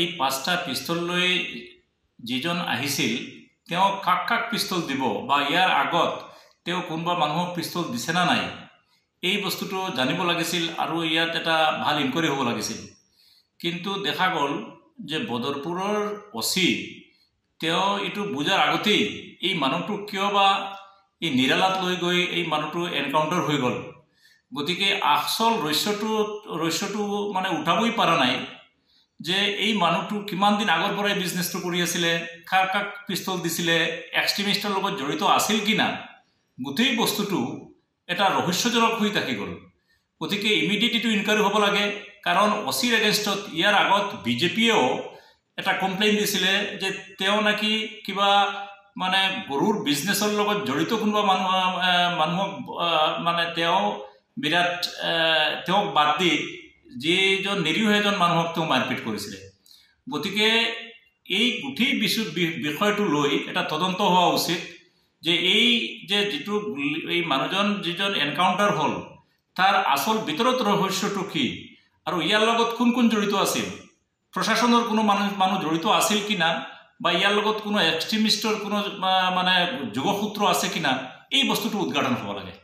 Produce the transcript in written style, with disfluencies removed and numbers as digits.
এই 5টা পিস্তল লৈ যিজন আহিছিল তেওঁ কাক কাক পিস্তল দিব বা ইয়াৰ আগত তেওঁ কোনবা মানুহক পিস্তল দিছে না নাই এই বস্তুটো জানিব লাগিছিল আৰু ইয়াত এটা ভাল ইনকুৱাৰি হ'ব লাগিছিল কিন্তু দেখা গ'ল যে বদৰপুৰৰ ওসি তেওঁ এটো বুজাৰ আগতেই এই মানুহটো কিয় বা এই নিৰালাত লৈ গৈ এই মানুহটো এনকাউন্টাৰ হৈ গ'ল গতিকে আসল ৰহস্যটো মানে উঠাবই পাৰা নাই যে এই মানুহটো কিমান দিন আগৰ পৰাই বিজনেছটো কৰি আছিল কাক কাক পিস্তল দিছিল এক্সট্ৰিমিষ্টৰ লগত জড়িত আছিল কিনা গোটেই বস্তুটো এটা ৰহস্যজনক হৈ থাকি গ'ল গতিকে ইমিডিয়েট এটো ইনকুৱাৰি হ'ব লাগে কাৰণ ওসিৰ এগেইনষ্টত ইয়াৰ আগত বিজেপিয়েও এটা কমপ্লেইন দিছিল যে তেওঁ নাকি কিবা মানে গৰুৰ বিজনেছৰ লগত জড়িত কোনবা মানুহক মানে তেওঁ বিৰাট তেওঁক বাদ দি যেজন নিৰীহ এজন মানুহক তেওঁ মাৰপিট কৰিছিল গতিকে এই গোটেই বিষয়টো লৈ এটা তদন্ত হোৱা উচিত যে এই যে যেটো এই মানুহজন যিজন এনকাউন্টাৰ হল তাৰ আসল ভিতৰত ৰহস্যটো কি আৰু ইয়াৰ লগত কোন কোন জড়িত আছিল প্ৰশাসনৰ কোনো মানুহ জড়িত আছিল কিনা বা ইয়াৰ লগত কোনো এক্সট্ৰিমিষ্টৰ কোনো মানে যোগসূত্ৰ আছে কিনা এই বস্তুটো উদ্ঘাটন হ'ব লাগে